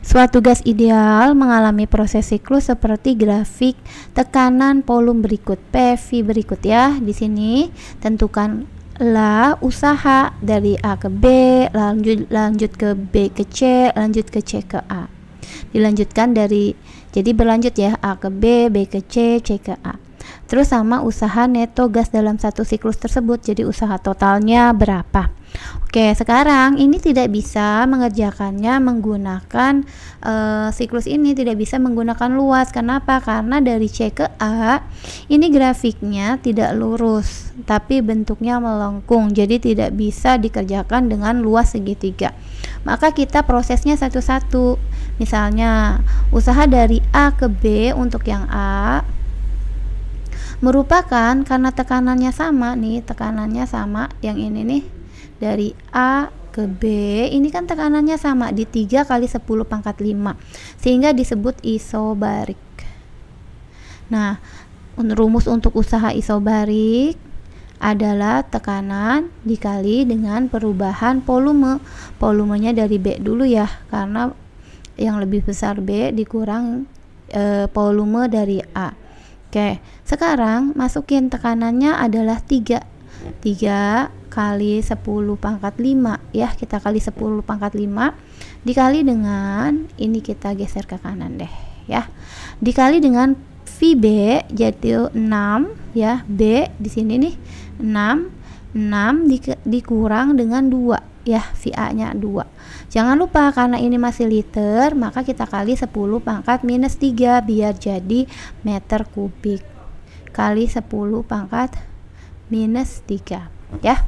Suatu gas ideal mengalami proses siklus seperti grafik tekanan volume berikut. PV berikut ya. Di sini tentukanlah usaha dari A ke B, lanjut ke B ke C, lanjut ke C ke A. Dilanjutkan jadi berlanjut ya, A ke B, B ke C, C ke A. Terus sama usaha neto gas dalam satu siklus tersebut. Jadi usaha totalnya berapa? Oke, sekarang ini tidak bisa mengerjakannya menggunakan siklus ini tidak bisa menggunakan luas. Kenapa? Karena dari C ke A ini grafiknya tidak lurus, tapi bentuknya melengkung. Jadi tidak bisa dikerjakan dengan luas segitiga. Maka kita prosesnya satu-satu. Misalnya, usaha dari A ke B untuk yang A merupakan karena tekanannya sama nih, tekanannya sama yang ini nih. Dari A ke B ini kan tekanannya sama di 3 kali 10 pangkat 5 sehingga disebut isobarik. Nah, rumus untuk usaha isobarik adalah tekanan dikali dengan perubahan volume. Volumenya dari B dulu ya, karena yang lebih besar B dikurang volume dari A. Oke, sekarang masukin tekanannya adalah 3 kali 10 pangkat 5 ya, kita kali 10 pangkat 5 dikali dengan ini, kita geser ke kanan deh ya, dikali dengan VB jadi 6 ya, B di sini nih 6 dikurang dengan 2 ya, VA nya 2. Jangan lupa karena ini masih liter, maka kita kali 10 pangkat minus 3 biar jadi meter kubik kali 10 pangkat minus 3 ya.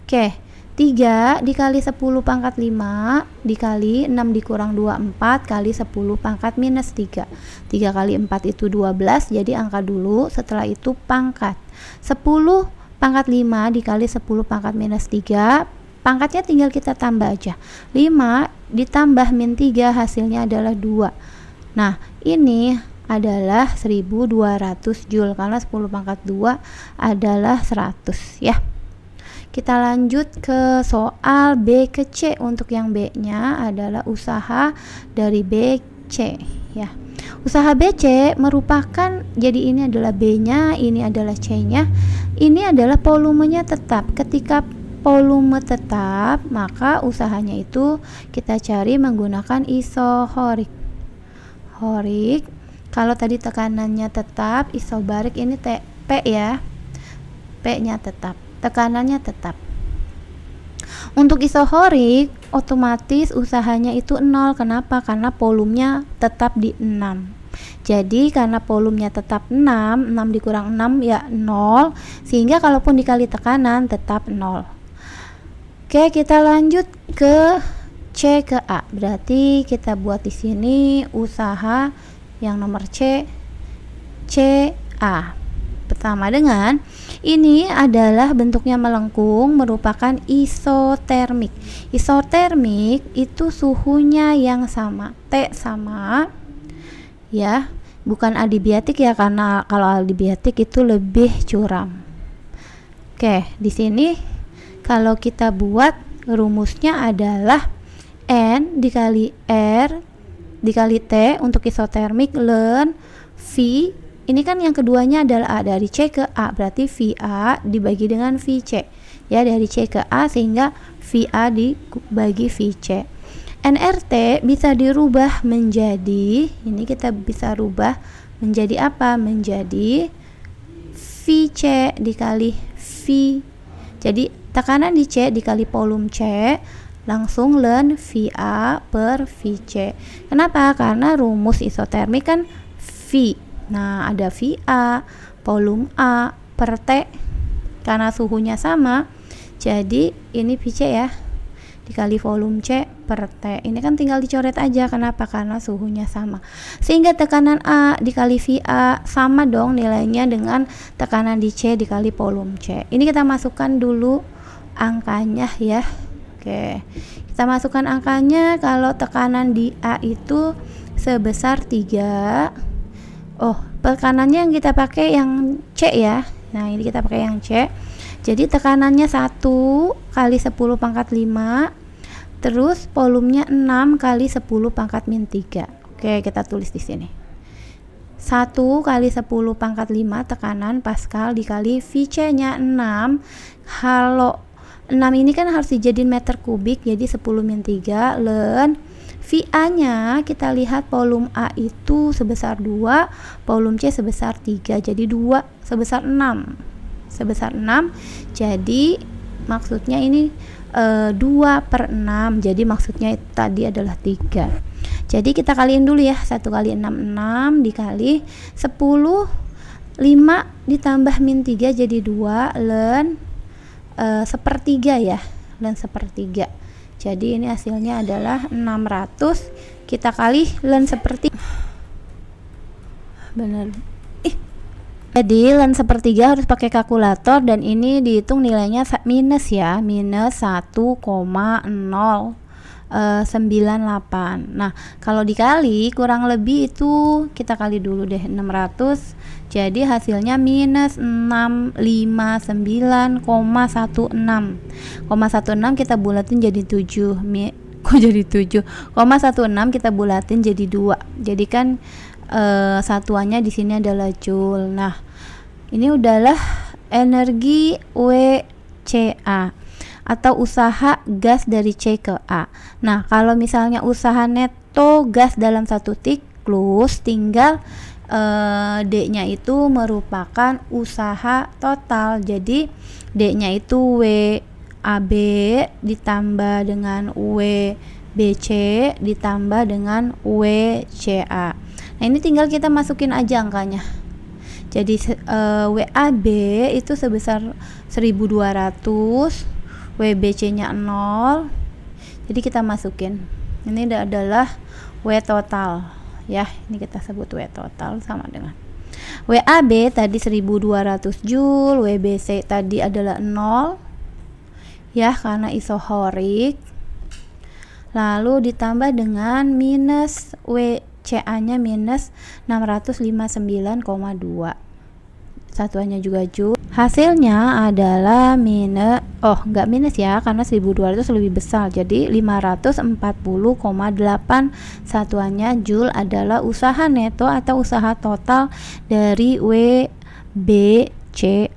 Oke, 3 dikali 10 pangkat 5 dikali 6 dikurang 2 4 kali 10 pangkat minus 3. 3 kali 4 itu 12, jadi angka dulu, setelah itu pangkat 10 pangkat 5 dikali 10 pangkat minus 3, pangkatnya tinggal kita tambah aja, 5 ditambah min 3 hasilnya adalah 2. Nah, ini adalah 1200 Joule karena 10 pangkat 2 adalah 100 ya. Kita lanjut ke soal B ke C. Untuk yang B nya adalah usaha dari BC ya. Usaha BC merupakan, jadi ini adalah B nya, ini adalah C nya, ini adalah volumenya tetap. Ketika volume tetap, maka usahanya itu kita cari menggunakan isohorik. Kalau tadi tekanannya tetap, isobarik ini P ya, P nya tetap, tekanannya tetap. Untuk isohorik otomatis usahanya itu 0. Kenapa? Karena volumenya tetap di 6. Jadi karena volumenya tetap 6 dikurang 6 ya 0, sehingga kalaupun dikali tekanan tetap 0. Oke, kita lanjut ke C ke A. Berarti kita buat di sini usaha yang nomor C, CA. Pertama dengan ini adalah bentuknya melengkung, merupakan isotermik. Isotermik itu suhunya yang sama, T sama ya, bukan adiabatik ya, karena kalau adiabatik itu lebih curam. Oke, di sini kalau kita buat rumusnya adalah N dikali R dikali T untuk isotermik ln V. Ini kan yang keduanya adalah A, dari C ke A, berarti VA dibagi dengan VC ya, dari C ke A sehingga VA dibagi VC. NRT bisa dirubah menjadi, ini kita bisa rubah menjadi apa? Menjadi VC dikali V. Jadi tekanan di C dikali volume C langsung ln VA per VC. Kenapa? Karena rumus isotermik kan V. Nah, ada VA, volume A per T. Karena suhunya sama, jadi ini VC ya, dikali volume C per T. Ini kan tinggal dicoret aja. Kenapa? Karena suhunya sama. Sehingga tekanan A dikali VA sama dong nilainya dengan tekanan di C dikali volume C. Ini kita masukkan dulu angkanya ya. Oke, kita masukkan angkanya. Kalau tekanan di A itu sebesar 3. Oh, tekanannya yang kita pakai yang C ya. Nah, ini kita pakai yang C. Jadi tekanannya 1 kali 10 pangkat 5 Terus volumenya 6 kali 10 pangkat min 3. Oke, kita tulis di sini. 1 kali 10 pangkat 5 tekanan Pascal dikali VC-nya 6. Kalau 6 ini kan harus dijadiin meter kubik, jadi 10 min 3 ln VA-nya kita lihat volume A itu sebesar 2, volume C sebesar 3, jadi 2 sebesar 6. Sebesar 6, jadi maksudnya ini 2/6, jadi maksudnya tadi adalah 3. Jadi kita kaliin dulu ya, 1 kali 6, 6 dikali 10, 5 ditambah min 3 jadi 2 ln sepertiga ya, ln sepertiga. Jadi ini hasilnya adalah 600, kita kali ln sepertiga. Bener. Jadi ln sepertiga harus pakai kalkulator dan ini dihitung nilainya minus ya, minus 1,098. Nah, kalau dikali kurang lebih itu kita kali dulu deh 600. Jadi hasilnya minus 659,16. 0,16 kita bulatin jadi 7. Kok jadi 7? 0,16 kita bulatin jadi 2. Jadi kan satuannya di sini adalah joule. Nah, ini udahlah energi WCA atau usaha gas dari C ke A. Nah, kalau misalnya usaha neto gas dalam satu siklus, tinggal D-nya itu merupakan usaha total. Jadi D-nya itu WAB ditambah dengan WBC ditambah dengan WCA. Nah, ini tinggal kita masukin aja angkanya. Jadi WAB itu sebesar 1200, WBC-nya 0. Jadi kita masukin. Ini adalah W total. Ya, ini kita sebut W total sama dengan WAB tadi 1200 Joule, WBC tadi adalah 0 ya karena isohorik, lalu ditambah dengan minus WCA nya minus 659,2, satuannya juga Joule. Hasilnya adalah minus, enggak minus ya karena 1200 lebih besar, jadi 540,8. satuannya Joule adalah usaha neto atau usaha total dari WBCA.